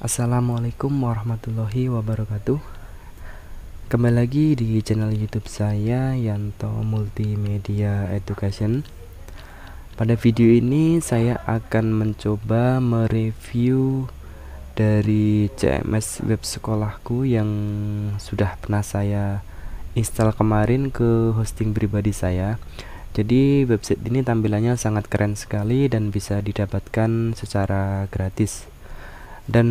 Assalamualaikum warahmatullahi wabarakatuh. Kembali lagi di channel YouTube saya, Yanto Multimedia Education. Pada video ini saya akan mencoba mereview dari CMS web sekolahku yang sudah pernah saya install kemarin ke hosting pribadi saya. Jadi website ini tampilannya sangat keren sekali dan bisa didapatkan secara gratis. Dan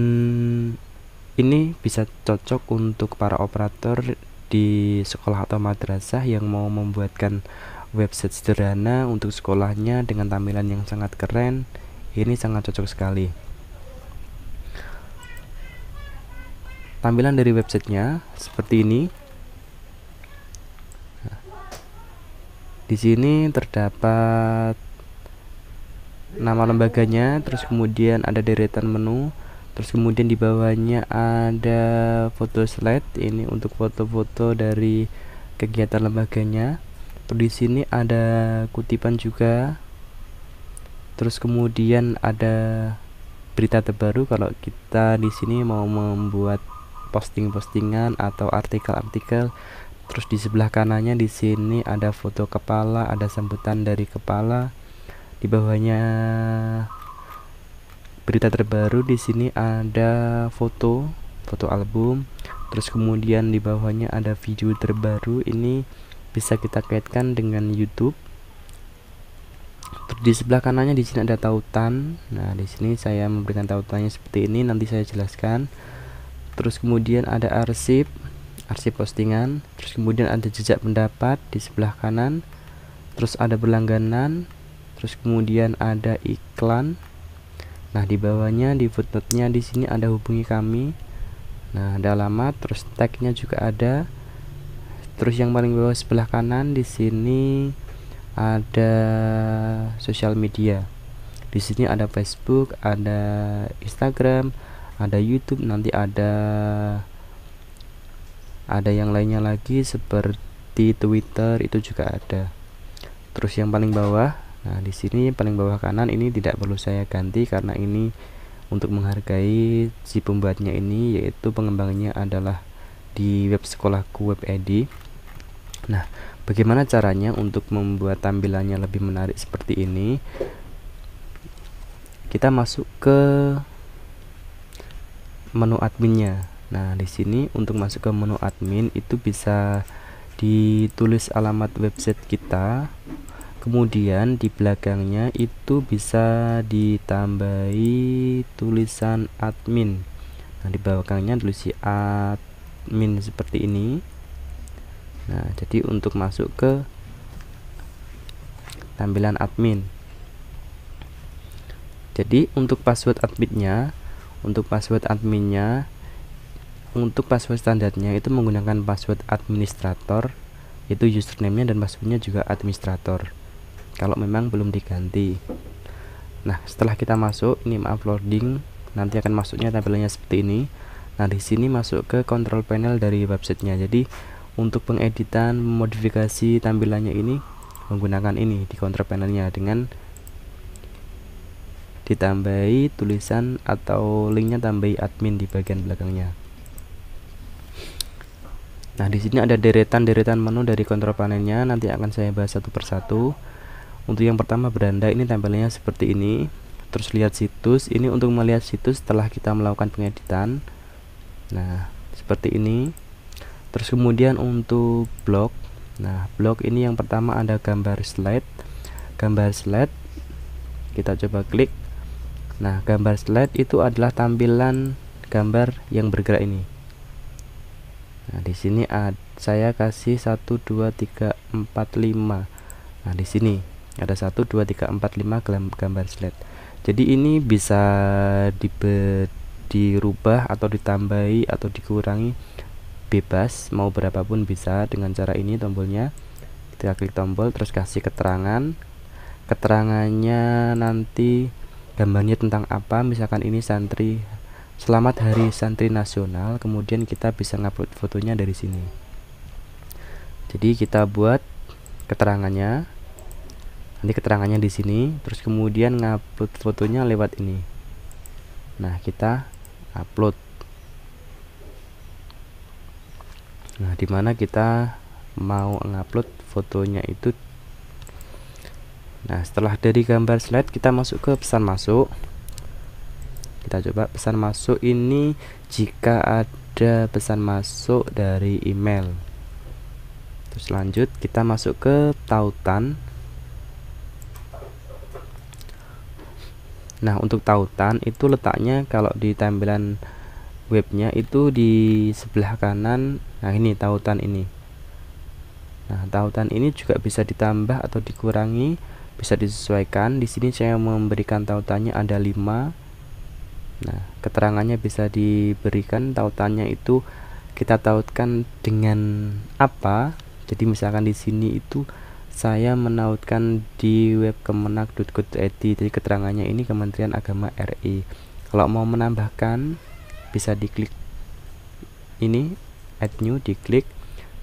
ini bisa cocok untuk para operator di sekolah atau madrasah yang mau membuatkan website sederhana untuk sekolahnya dengan tampilan yang sangat keren. Ini sangat cocok sekali. Tampilan dari websitenya seperti ini. Di sini terdapat nama lembaganya, terus kemudian ada deretan menu, terus kemudian di bawahnya ada foto slide. Ini untuk foto-foto dari kegiatan lembaganya. Terus di sini ada kutipan juga. Terus kemudian ada berita terbaru kalau kita di sini mau membuat posting-postingan atau artikel-artikel. Terus di sebelah kanannya di sini ada foto kepala, ada sambutan dari kepala. Di bawahnya berita terbaru, di sini ada foto album. Terus kemudian di bawahnya ada video terbaru. Ini bisa kita kaitkan dengan YouTube. Terus di sebelah kanannya di sini ada tautan. Nah, di sini saya memberikan tautannya seperti ini, nanti saya jelaskan. Terus kemudian ada arsip postingan. Terus kemudian ada jejak pendapat di sebelah kanan. Terus ada berlangganan. Terus kemudian ada iklan. Nah, di bawahnya di footnote-nya di sini ada hubungi kami. Nah, ada alamat, terus tag-nya juga ada. Terus yang paling bawah sebelah kanan di sini ada sosial media. Di sini ada Facebook, ada Instagram, ada YouTube, nanti ada yang lainnya lagi seperti Twitter, itu juga ada. Terus yang paling bawah, nah di sini paling bawah kanan ini tidak perlu saya ganti karena ini untuk menghargai si pembuatnya ini, yaitu pengembangannya adalah di web sekolahku WebEdi. Nah, bagaimana caranya untuk membuat tampilannya lebih menarik seperti ini? Kita masuk ke menu adminnya. Nah, di sini untuk masuk ke menu admin itu bisa ditulis alamat website kita. Kemudian di belakangnya itu bisa ditambahi tulisan admin. Nah, di belakangnya tulis admin seperti ini. Nah, jadi untuk masuk ke tampilan admin. Jadi untuk password adminnya, untuk password standarnya itu menggunakan password administrator, itu username-nya dan passwordnya juga administrator kalau memang belum diganti. Nah, setelah kita masuk, ini maaf loading, nanti akan masuknya tampilannya seperti ini. Nah, di sini masuk ke control panel dari websitenya. Jadi untuk pengeditan, modifikasi tampilannya ini menggunakan ini di control panelnya dengan ditambahi tulisan atau linknya tambahi admin di bagian belakangnya. Nah, di sini ada deretan menu dari kontrol panelnya, nanti akan saya bahas satu persatu. Untuk yang pertama beranda, ini tampilannya seperti ini. Terus lihat situs, ini untuk melihat situs setelah kita melakukan pengeditan. Nah, seperti ini. Terus kemudian untuk blog. Nah, blog ini yang pertama ada gambar slide. Kita coba klik. Nah, gambar slide itu adalah tampilan gambar yang bergerak ini. Nah, di sini saya kasih 1 2 3 4 5. Nah, di sini ada 1 2 3 4 5 gambar slide. Jadi ini bisa dirubah atau ditambahi atau dikurangi bebas, mau berapapun bisa dengan cara ini tombolnya. Kita klik tombol terus kasih keterangannya, nanti gambarnya tentang apa, misalkan ini santri, selamat hari santri nasional, kemudian kita bisa ngupload fotonya dari sini. Jadi kita buat keterangannya, nanti keterangannya di sini, terus kemudian ngupload fotonya lewat ini. Nah, kita upload. Nah, dimana kita mau ngupload fotonya itu. Nah, setelah dari gambar slide kita masuk ke pesan masuk. Kita coba pesan masuk ini jika ada pesan masuk dari email. Terus lanjut kita masuk ke tautan. Nah, untuk tautan itu letaknya kalau di tampilan webnya itu di sebelah kanan. Nah, ini tautan ini. Nah, tautan ini juga bisa ditambah atau dikurangi, bisa disesuaikan. Di sini saya memberikan tautannya ada 5. Nah, keterangannya bisa diberikan tautannya itu kita tautkan dengan apa. Jadi misalkan di sini itu saya menautkan di web kemenak.go.id. Jadi keterangannya ini Kementerian Agama RI. Kalau mau menambahkan bisa diklik ini add new, diklik.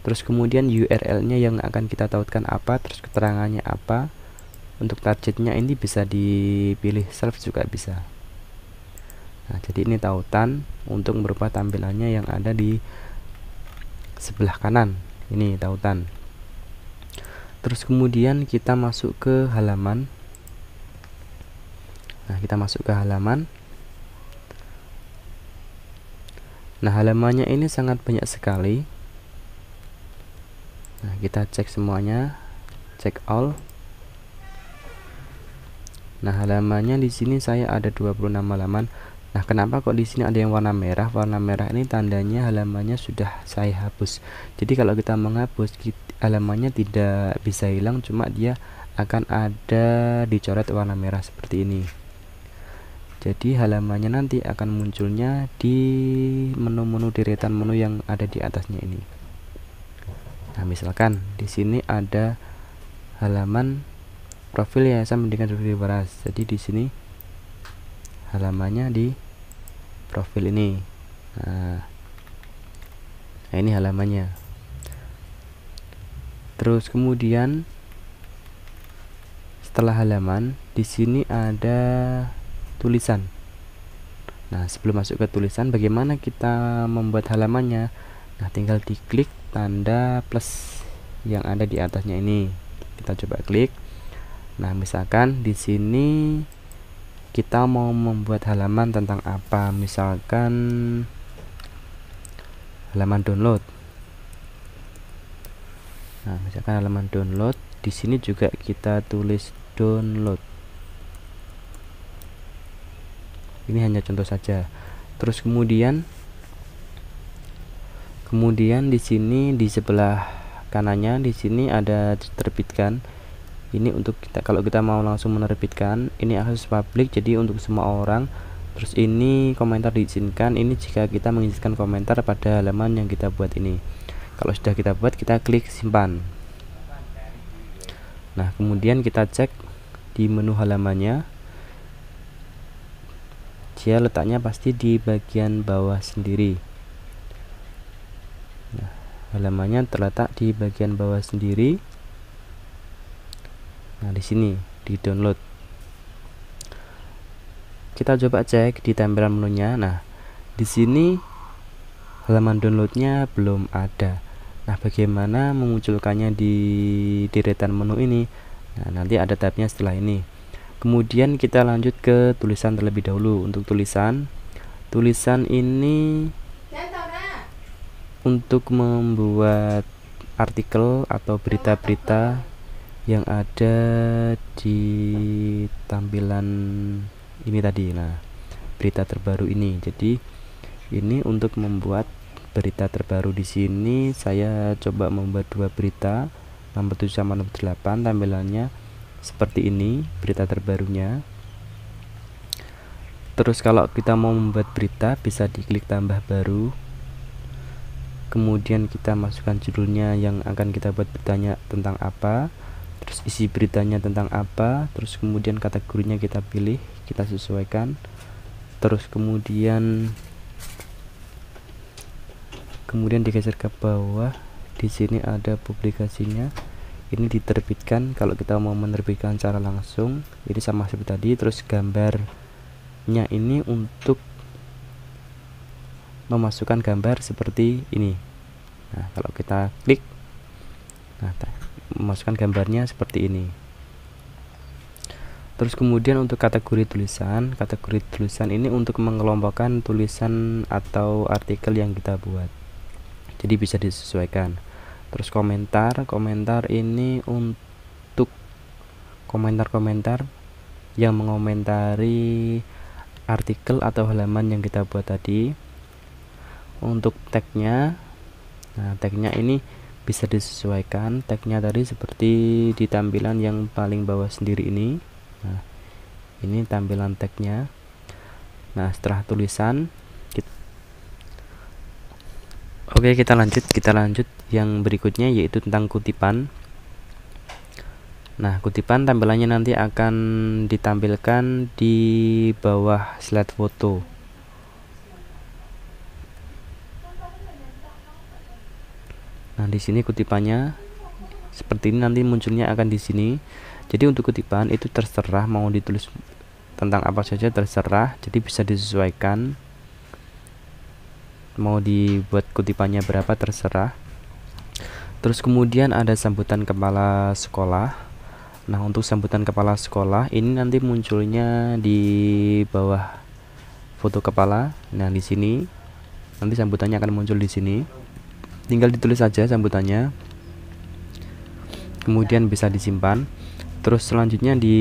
Terus kemudian URL-nya yang akan kita tautkan apa, terus keterangannya apa. Untuk targetnya ini bisa dipilih self juga bisa. Nah, jadi ini tautan untuk merubah tampilannya yang ada di sebelah kanan. Ini tautan. Terus kemudian kita masuk ke halaman. Nah, kita masuk ke halaman. Nah, halamannya ini sangat banyak sekali. Nah, kita cek semuanya, cek all. Nah, halamannya di sini saya ada 26 halaman. Nah, kenapa kok di sini ada yang warna merah? Warna merah ini tandanya halamannya sudah saya hapus. Jadi kalau kita menghapus, halamannya tidak bisa hilang, cuma dia akan ada dicoret warna merah seperti ini. Jadi halamannya nanti akan munculnya di menu-menu deretan menu yang ada di atasnya ini. Nah, misalkan di sini ada halaman profil Yayasan Pendidikan Negeri Waras. Jadi di sini halamannya di profil ini. Nah, ini halamannya. Terus kemudian setelah halaman di sini ada tulisan. Nah, sebelum masuk ke tulisan, bagaimana kita membuat halamannya? Nah, tinggal diklik tanda plus yang ada di atasnya ini. Kita coba klik. Nah, misalkan di sini kita mau membuat halaman tentang apa? Misalkan halaman download. Nah, misalkan halaman download, di sini juga kita tulis download. Ini hanya contoh saja. Terus kemudian di sini di sebelah kanannya di sini ada terbitkan. Ini untuk kita kalau kita mau langsung menerbitkan, ini akses publik jadi untuk semua orang. Terus ini komentar diizinkan, ini jika kita mengizinkan komentar pada halaman yang kita buat ini. Kalau sudah kita buat, kita klik simpan. Nah, kemudian kita cek di menu halamannya. Dia letaknya pasti di bagian bawah sendiri. Nah, halamannya terletak di bagian bawah sendiri. Nah, di sini di download. Kita coba cek di tampilan menunya. Nah, di sini halaman downloadnya belum ada. Nah, bagaimana memunculkannya di deretan menu ini? Nah, nanti ada tabnya setelah ini. Kemudian kita lanjut ke tulisan terlebih dahulu. Untuk tulisan ini untuk membuat artikel atau berita-berita yang ada di tampilan ini tadi. Nah, berita terbaru ini. Jadi ini untuk membuat berita terbaru. Di sini saya coba membuat 2 berita, nomor 7 sama nomor 8. Tampilannya seperti ini berita terbarunya. Terus kalau kita mau membuat berita, bisa diklik tambah baru. Kemudian kita masukkan judulnya yang akan kita buat beritanya tentang apa, terus isi beritanya tentang apa, terus kemudian kategorinya kita pilih, kita sesuaikan. Terus kemudian digeser ke bawah. Di sini ada publikasinya. Ini diterbitkan. Kalau kita mau menerbitkan secara langsung, ini sama seperti tadi. Terus gambarnya ini untuk memasukkan gambar seperti ini. Nah, kalau kita klik, nah, memasukkan gambarnya seperti ini. Terus kemudian untuk kategori tulisan ini untuk mengelompokkan tulisan atau artikel yang kita buat, jadi bisa disesuaikan. Terus komentar ini untuk komentar-komentar yang mengomentari artikel atau halaman yang kita buat tadi. Untuk tagnya, nah tagnya ini bisa disesuaikan. Tagnya tadi seperti di tampilan yang paling bawah sendiri ini. Nah, ini tampilan tagnya. Nah, setelah tulisan, oke, kita lanjut yang berikutnya, yaitu tentang kutipan. Nah, kutipan tampilannya nanti akan ditampilkan di bawah slide foto. Nah, di sini kutipannya seperti ini, nanti munculnya akan di sini. Jadi untuk kutipan itu terserah mau ditulis tentang apa saja, terserah, jadi bisa disesuaikan. Mau dibuat kutipannya berapa terserah. Terus kemudian ada sambutan kepala sekolah. Nah, untuk sambutan kepala sekolah ini nanti munculnya di bawah foto kepala. Nah, di sini nanti sambutannya akan muncul di sini. Tinggal ditulis saja sambutannya. Kemudian bisa disimpan. Terus selanjutnya di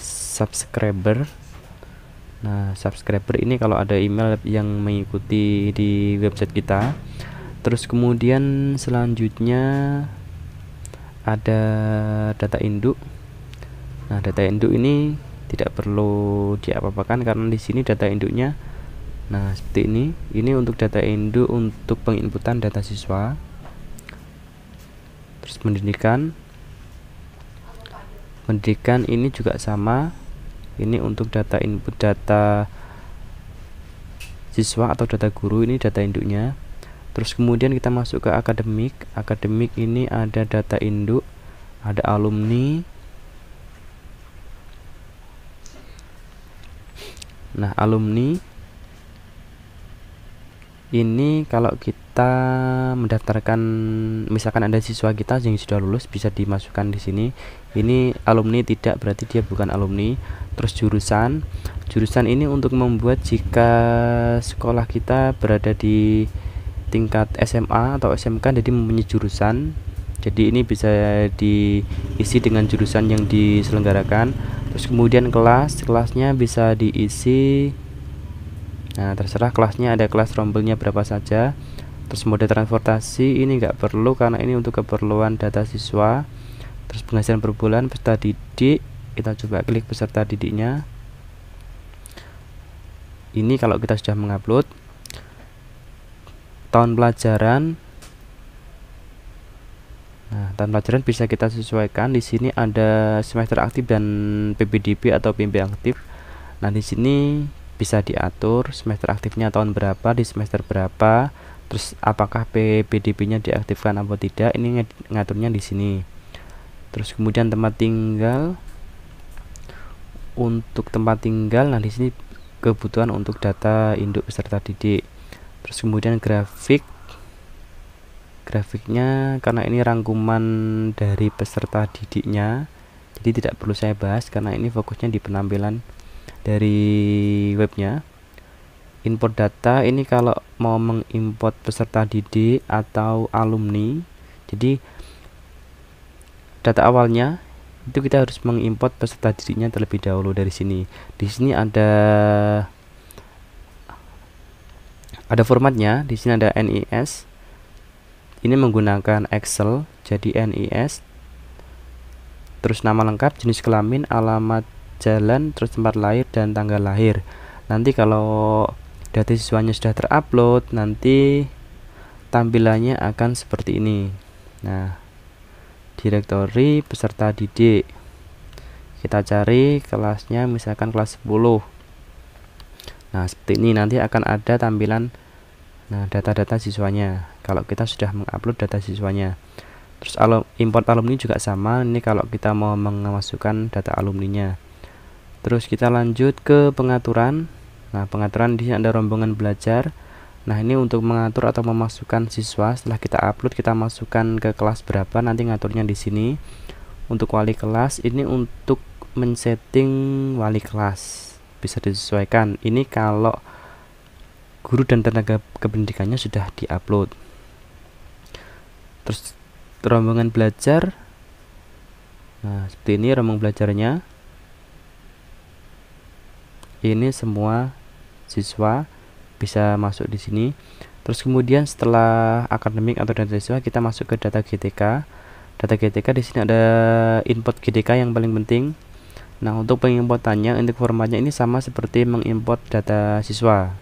subscriber. Nah, subscriber ini kalau ada email yang mengikuti di website kita. Terus kemudian selanjutnya ada data induk. Nah, data induk ini tidak perlu diapa-apakan karena di sini data induknya, nah seperti ini. Ini untuk data induk untuk penginputan data siswa. Terus pendidikan ini juga sama. Ini untuk data input data siswa atau data guru, ini data induknya. Terus kemudian kita masuk ke akademik. Akademik ini ada data induk, ada alumni. Nah, alumni ini kalau kita mendaftarkan, misalkan ada siswa kita yang sudah lulus, bisa dimasukkan di sini. Ini alumni tidak, berarti dia bukan alumni. Terus jurusan ini untuk membuat jika sekolah kita berada di tingkat SMA atau SMK, jadi mempunyai jurusan, jadi ini bisa diisi dengan jurusan yang diselenggarakan. Terus kemudian kelasnya bisa diisi. Nah, terserah kelasnya, ada kelas rombelnya berapa saja. Terus mode transportasi ini nggak perlu karena ini untuk keperluan data siswa. Terus penghasilan per bulan, peserta didik, kita coba klik peserta didiknya. Ini kalau kita sudah mengupload. Tahun pelajaran. Nah, tahun pelajaran bisa kita sesuaikan. Di sini ada semester aktif dan PPDB atau PMB aktif. Nah, di sini bisa diatur semester aktifnya tahun berapa, di semester berapa, terus apakah PPDB-nya diaktifkan atau tidak. Ini ngaturnya di sini. Terus kemudian tempat tinggal. Untuk tempat tinggal, nah di sini kebutuhan untuk data induk peserta didik. Terus kemudian grafiknya karena ini rangkuman dari peserta didiknya, jadi tidak perlu saya bahas karena ini fokusnya di penampilan dari webnya. Import data ini kalau mau mengimport peserta didik atau alumni, jadi data awalnya itu kita harus mengimport peserta didiknya terlebih dahulu dari sini. Di sini ada formatnya. Di sini ada NIS. Ini menggunakan Excel, jadi NIS. Terus nama lengkap, jenis kelamin, alamat jalan, terus tempat lahir dan tanggal lahir. Nanti kalau data siswanya sudah terupload, nanti tampilannya akan seperti ini. Nah, direktori peserta didik, kita cari kelasnya, misalkan kelas 10. Nah, seperti ini nanti akan ada tampilan, nah, data-data siswanya kalau kita sudah mengupload data siswanya. Terus import alumni juga sama, ini kalau kita mau memasukkan data alumninya. Terus kita lanjut ke pengaturan. Nah, pengaturan di sini ada rombongan belajar. Nah, ini untuk mengatur atau memasukkan siswa. Setelah kita upload, kita masukkan ke kelas berapa, nanti ngaturnya di sini. Untuk wali kelas, ini untuk men-setting wali kelas bisa disesuaikan. Ini kalau guru dan tenaga kependidikannya sudah diupload. Terus rombongan belajar. Nah, seperti ini rombongan belajarnya. Ini semua siswa bisa masuk di sini. Terus kemudian setelah akademik atau data siswa, kita masuk ke data GTK. Data GTK di sini ada input GTK yang paling penting. Nah, untuk pengimportannya, untuk formatnya ini sama seperti mengimport data siswa.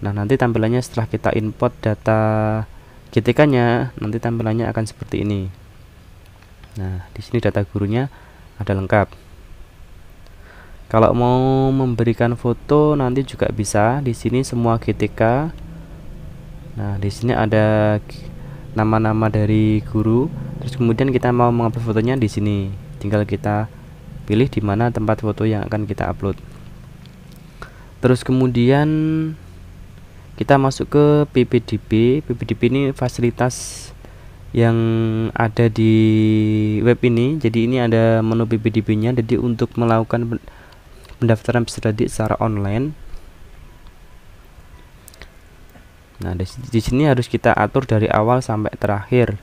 Nah, nanti tampilannya setelah kita import data GTK-nya, nanti tampilannya akan seperti ini. Nah, di sini data gurunya ada lengkap. Kalau mau memberikan foto nanti juga bisa. Di sini semua GTK. Nah, di sini ada nama-nama dari guru. Terus kemudian kita mau mengupload fotonya di sini. Tinggal kita pilih di mana tempat foto yang akan kita upload. Terus kemudian kita masuk ke PPDB. PPDB ini fasilitas yang ada di web ini. Jadi ini ada menu PPDB-nya. Jadi untuk melakukan pendaftaran peserta didik secara online. Nah, di sini harus kita atur dari awal sampai terakhir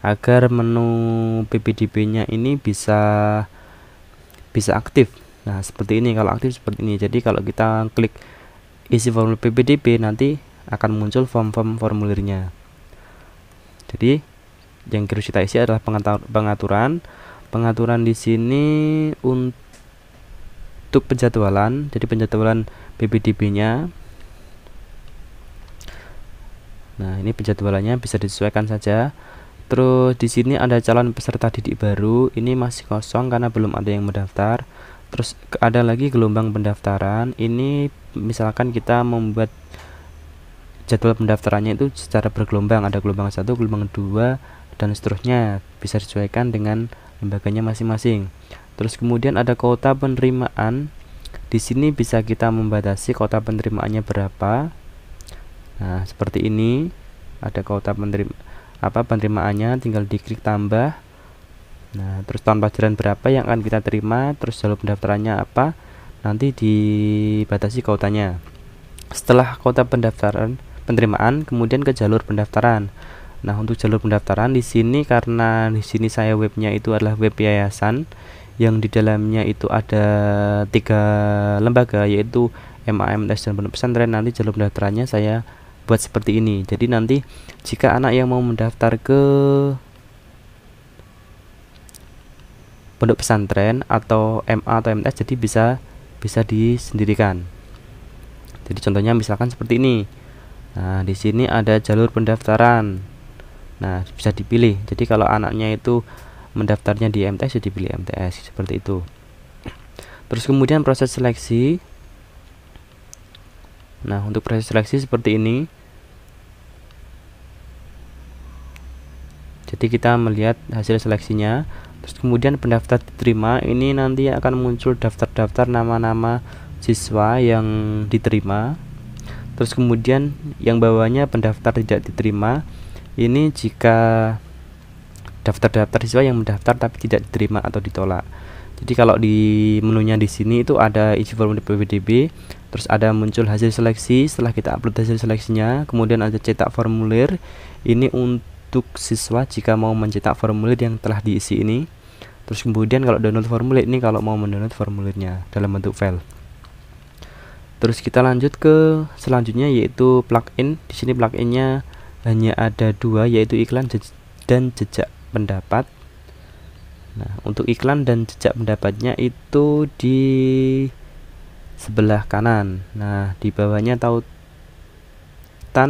agar menu PPDB-nya ini bisa aktif. Nah, seperti ini. Kalau aktif seperti ini. Jadi kalau kita klik isi formulir PPDB, nanti akan muncul form-form formulirnya. Jadi yang harus kita isi adalah pengaturan. Pengaturan di sini untuk penjadwalan. Jadi penjadwalan PPDB-nya. Nah, ini penjadwalannya bisa disesuaikan saja. Terus di sini ada calon peserta didik baru. Ini masih kosong karena belum ada yang mendaftar. Terus ada lagi gelombang pendaftaran. Ini misalkan kita membuat jadwal pendaftarannya itu secara bergelombang. Ada gelombang 1, gelombang 2, dan seterusnya. Bisa disesuaikan dengan lembaganya masing-masing. Terus kemudian ada kuota penerimaan. Di sini bisa kita membatasi kuota penerimaannya berapa. Nah, seperti ini. Ada kuota penerimaannya, tinggal diklik tambah. Nah, terus tahun pelajaran berapa yang akan kita terima, terus jalur pendaftarannya apa, nanti dibatasi kuotanya. Setelah kuota penerimaan, kemudian ke jalur pendaftaran. Nah, untuk jalur pendaftaran di sini, karena di sini saya webnya itu adalah web yayasan yang di dalamnya itu ada 3 lembaga, yaitu MAMTS dan Pondok Pesantren. Nanti jalur pendaftarannya saya buat seperti ini. Jadi nanti jika anak yang mau mendaftar ke pondok pesantren atau MA atau MTS, jadi bisa disendirikan. Jadi contohnya misalkan seperti ini. Nah, di sini ada jalur pendaftaran. Nah, bisa dipilih. Jadi kalau anaknya itu mendaftarnya di MTS, jadi dipilih MTS seperti itu. Terus kemudian proses seleksi. Nah, untuk proses seleksi seperti ini. Jadi kita melihat hasil seleksinya. Terus kemudian pendaftar diterima. Ini nanti akan muncul daftar-daftar nama-nama siswa yang diterima. Terus kemudian yang bawahnya pendaftar tidak diterima. Ini jika daftar-daftar siswa yang mendaftar tapi tidak diterima atau ditolak. Jadi kalau di menunya di sini itu ada isi formulir PPDB, terus ada muncul hasil seleksi. Setelah kita upload hasil seleksinya, kemudian ada cetak formulir. Ini untuk siswa jika mau mencetak formulir yang telah diisi ini. Terus kemudian kalau download formulir, ini kalau mau mendownload formulirnya dalam bentuk file. Terus kita lanjut ke selanjutnya, yaitu plugin. Di sini pluginnya hanya ada 2, yaitu iklan dan jejak pendapat. Nah, untuk iklan dan jejak pendapatnya itu di sebelah kanan. Nah, di bawahnya tautan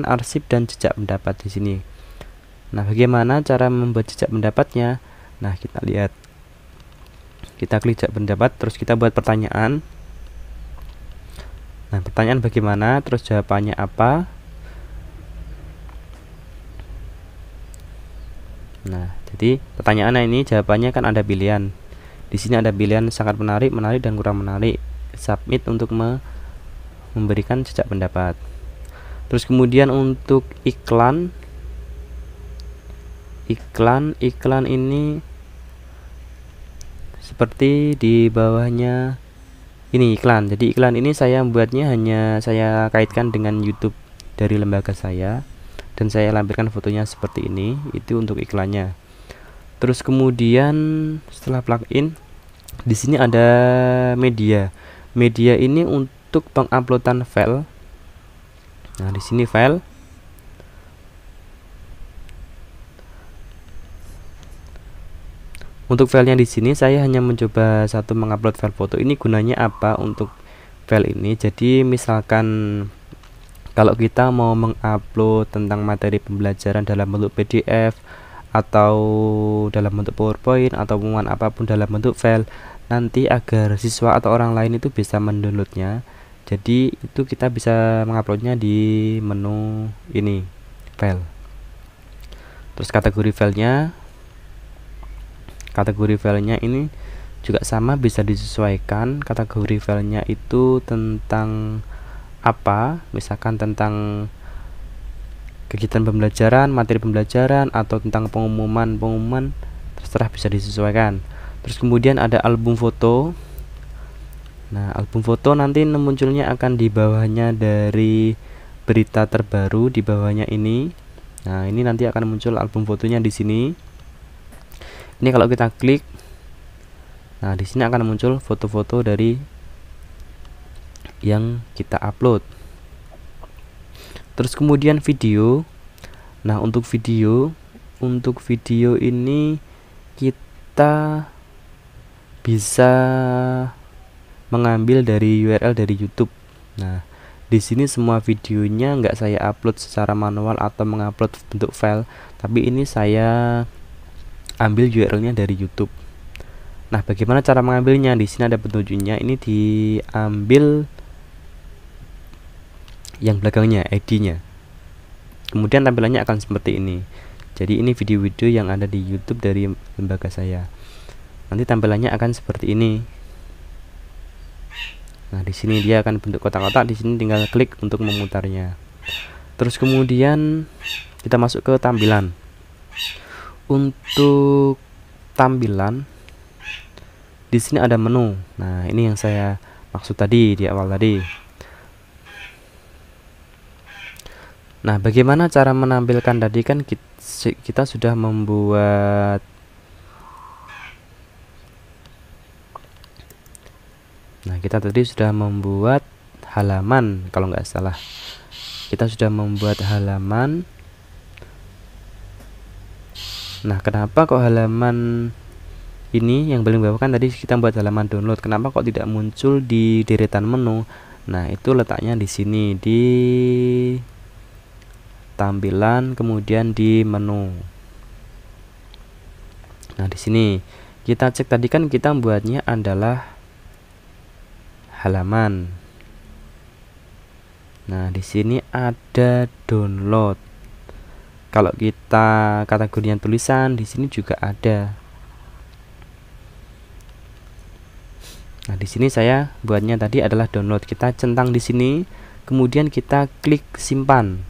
arsip dan jejak pendapat di sini. Nah, bagaimana cara membuat jejak pendapatnya? Nah, kita lihat. Kita klik jejak pendapat, terus kita buat pertanyaan. Nah, pertanyaan bagaimana, terus jawabannya apa. Nah, jadi pertanyaannya ini jawabannya kan ada pilihan. Di sini ada pilihan sangat menarik, menarik, dan kurang menarik. Submit untuk memberikan jejak pendapat. Terus kemudian untuk iklan ini seperti di bawahnya ini iklan. Jadi iklan ini saya buatnya hanya saya kaitkan dengan YouTube dari lembaga saya dan saya lampirkan fotonya seperti ini. Itu untuk iklannya. Terus kemudian setelah plugin di sini ada media. Media ini untuk penguploadan file. Nah, di sini file. Untuk filenya di sini saya hanya mencoba satu mengupload file foto. Ini gunanya apa untuk file ini? Jadi misalkan kalau kita mau mengupload tentang materi pembelajaran dalam bentuk PDF atau dalam bentuk PowerPoint atau pengumuman apapun dalam bentuk file, nanti agar siswa atau orang lain itu bisa mendownloadnya. Jadi itu kita bisa menguploadnya di menu ini file. Terus kategori filenya ini juga sama, bisa disesuaikan. Kategori filenya itu tentang apa, misalkan tentang kegiatan pembelajaran, materi pembelajaran, atau tentang pengumuman, terserah, bisa disesuaikan. Terus kemudian ada album foto. Nah, album foto nanti munculnya akan di bawahnya dari berita terbaru, di bawahnya ini. Nah, ini nanti akan muncul album fotonya di sini. Ini kalau kita klik, nah di sini akan muncul foto-foto dari yang kita upload. Terus kemudian video. Nah, untuk video ini kita bisa mengambil dari URL dari YouTube. Nah, di sini semua videonya nggak saya upload secara manual atau mengupload bentuk file, tapi ini saya ambil URL-nya dari YouTube. Nah, bagaimana cara mengambilnya? Di sini ada petunjuknya. Ini diambil yang belakangnya, ID-nya. Kemudian tampilannya akan seperti ini. Jadi ini video-video yang ada di YouTube dari lembaga saya. Nanti tampilannya akan seperti ini. Nah, di sini dia akan bentuk kotak-kotak. Di sini tinggal klik untuk memutarnya. Terus kemudian kita masuk ke tampilan. Untuk tampilan di sini ada menu. Nah, ini yang saya maksud tadi di awal tadi. Nah, bagaimana cara menampilkan tadi? Kan kita sudah membuat kita tadi sudah membuat halaman, kalau nggak salah. Kita sudah membuat halaman. Nah, kenapa kok halaman ini yang paling bawah, kan tadi kita buat halaman download, kenapa kok tidak muncul di deretan menu? Nah, itu letaknya di sini, di tampilan, kemudian di menu. Nah, di sini kita cek, tadi kan kita buatnya adalah halaman. Nah, di sini ada download. Kalau kita kategorinya tulisan, di sini juga ada. Nah, di sini saya buatnya tadi adalah download. Kita centang di sini, kemudian kita klik simpan.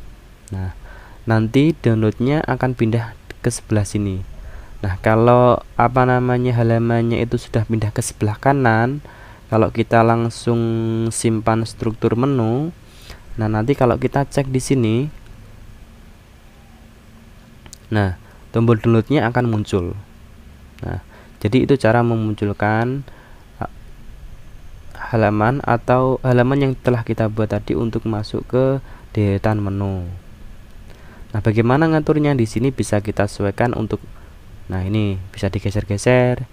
Nah, nanti downloadnya akan pindah ke sebelah sini. Nah, kalau halamannya itu sudah pindah ke sebelah kanan, kalau kita langsung simpan struktur menu, nah nanti kalau kita cek di sini, nah tombol downloadnya akan muncul. Nah, jadi itu cara memunculkan halaman atau halaman yang telah kita buat tadi untuk masuk ke deretan menu. Nah, bagaimana ngaturnya? Di sini bisa kita sesuaikan untuk, nah ini bisa digeser-geser.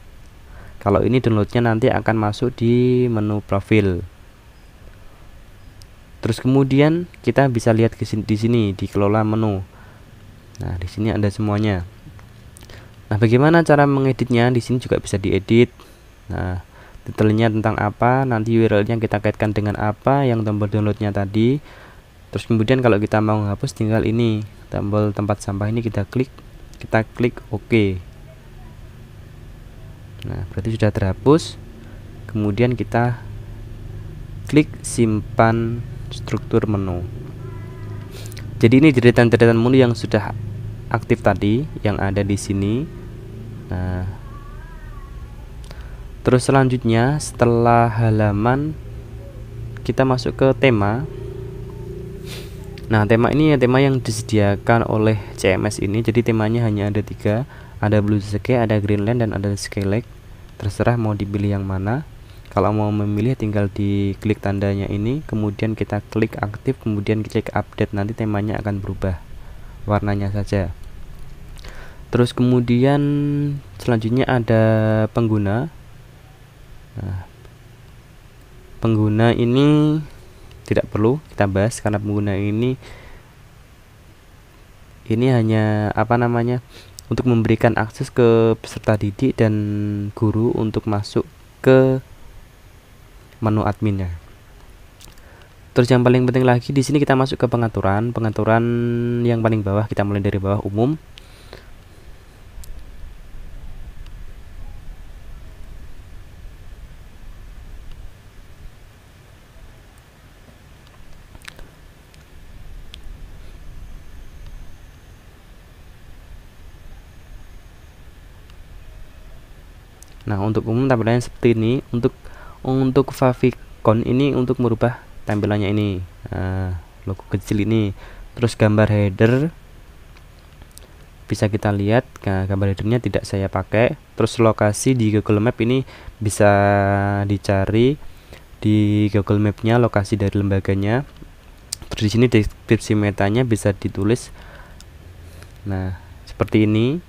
Kalau ini downloadnya nanti akan masuk di menu profil. Terus kemudian kita bisa lihat di sini di kelola menu. Nah, di sini ada semuanya. Nah, bagaimana cara mengeditnya? Di sini juga bisa diedit. Nah, detailnya tentang apa, nanti URL-nya kita kaitkan dengan apa yang tombol downloadnya tadi. Terus kemudian kalau kita mau menghapus, tinggal ini tombol tempat sampah ini kita klik OK. Nah, berarti sudah terhapus. Kemudian kita klik simpan struktur menu. Jadi ini deretan-deretan menu yang sudah aktif tadi yang ada di sini. Nah, terus selanjutnya setelah halaman kita masuk ke tema. Nah, tema ini ya tema yang disediakan oleh CMS ini. Jadi temanya hanya ada 3, ada Blue Sky, ada Greenland, dan ada Skylake. Terserah mau dipilih yang mana. Kalau mau memilih tinggal diklik tandanya ini, kemudian kita klik aktif, kemudian klik update, nanti temanya akan berubah warnanya saja. Terus kemudian selanjutnya ada pengguna. Nah, pengguna ini tidak perlu kita bahas karena pengguna ini hanya untuk memberikan akses ke peserta didik dan guru untuk masuk ke menu adminnya. Terus yang paling penting lagi di sini kita masuk ke pengaturan yang paling bawah. Kita mulai dari bawah, umum. Nah, untuk umum tampilannya seperti ini. Untuk favicon ini untuk merubah tampilannya ini. Nah, logo kecil ini. Terus gambar header bisa kita lihat. Nah, gambar headernya tidak saya pakai. Terus lokasi di Google Map ini bisa dicari di Google Map-nya lokasi dari lembaganya. Terus di sini deskripsi metanya bisa ditulis. Nah, seperti ini.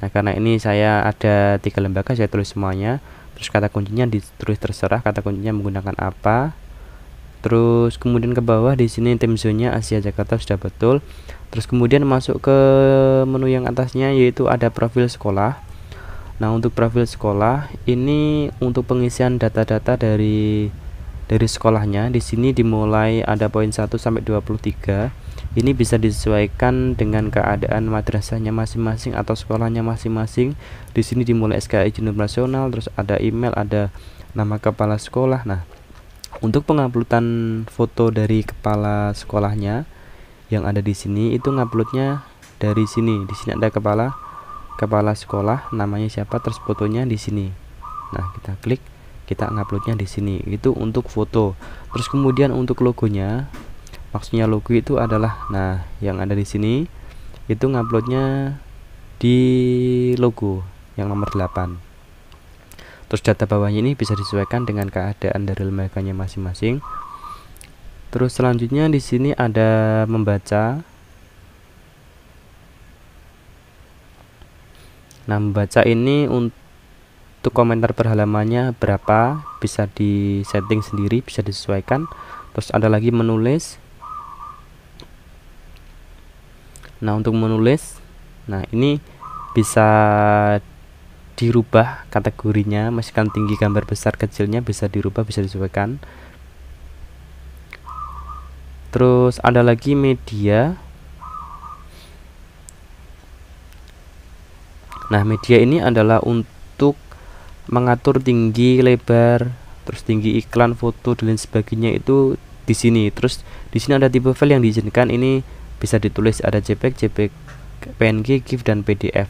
Nah, karena ini saya ada 3 lembaga, saya tulis semuanya. Terus kata kuncinya ditulis terserah kata kuncinya menggunakan apa. Terus kemudian ke bawah di sini time zone-nya Asia Jakarta sudah betul. Terus kemudian masuk ke menu yang atasnya yaitu ada profil sekolah. Nah, untuk profil sekolah ini untuk pengisian data-data dari sekolahnya. Di sini dimulai ada poin 1 sampai 23. Ini bisa disesuaikan dengan keadaan madrasahnya masing-masing atau sekolahnya masing-masing. Di sini dimulai SKI izin operasional, terus ada email, ada nama kepala sekolah. Nah, untuk penguploadan foto dari kepala sekolahnya yang ada di sini itu nguploadnya dari sini. Di sini ada kepala sekolah, namanya siapa, terus fotonya di sini. Nah, kita klik, kita nguploadnya di sini. Itu untuk foto. Terus kemudian untuk logonya, maksudnya logo itu adalah yang ada di sini itu nguploadnya di logo yang nomor 8. Terus data bawahnya ini bisa disesuaikan dengan keadaan dari lembaganya masing-masing. Terus selanjutnya di sini ada membaca. Nah, membaca ini untuk komentar per halamannya berapa bisa disetting sendiri, bisa disesuaikan. Terus ada lagi menulis. Nah, untuk menulis, ini bisa dirubah kategorinya, misalkan tinggi, gambar besar, kecilnya bisa dirubah, bisa disesuaikan. Terus ada lagi media. Nah, media ini adalah untuk mengatur tinggi, lebar, terus tinggi iklan, foto dan lain sebagainya itu di sini. Terus di sini ada tipe file yang diizinkan, ini bisa ditulis ada JPEG, PNG, GIF dan PDF.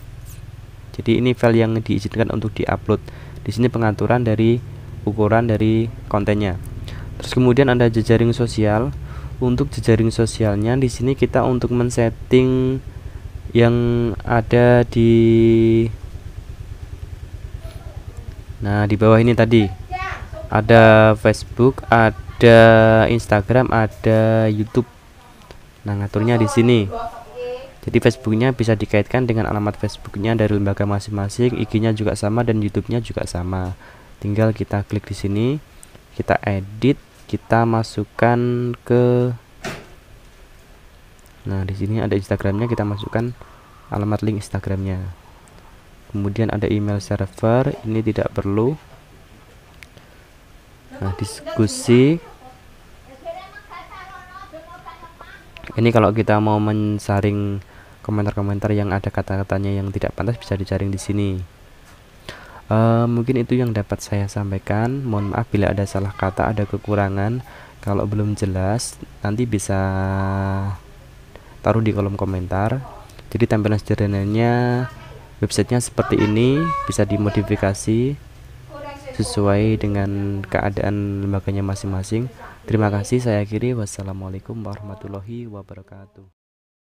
Jadi ini file yang diizinkan untuk diupload. Di sini pengaturan dari ukuran dari kontennya. Terus kemudian ada jejaring sosial. Untuk jejaring sosialnya di sini kita untuk men-setting yang ada di di bawah ini tadi. Ada Facebook, ada Instagram, ada YouTube. Nah, ngaturnya di sini. Jadi Facebooknya bisa dikaitkan dengan alamat Facebooknya dari lembaga masing-masing, IG-nya juga sama dan YouTube-nya juga sama. Tinggal kita klik di sini, kita edit, kita masukkan ke. Nah, di sini ada Instagramnya, kita masukkan alamat link Instagramnya. Kemudian ada email server, ini tidak perlu. Nah, diskusi. Ini kalau kita mau mensaring komentar-komentar yang ada kata-katanya yang tidak pantas bisa dijaring di sini. Mungkin itu yang dapat saya sampaikan. Mohon maaf bila ada salah kata, ada kekurangan. Kalau belum jelas nanti bisa taruh di kolom komentar. Jadi tampilan sederhananya websitenya seperti ini, bisa dimodifikasi sesuai dengan keadaan lembaganya masing-masing. Terima kasih, saya akhiri. Wassalamualaikum warahmatullahi wabarakatuh.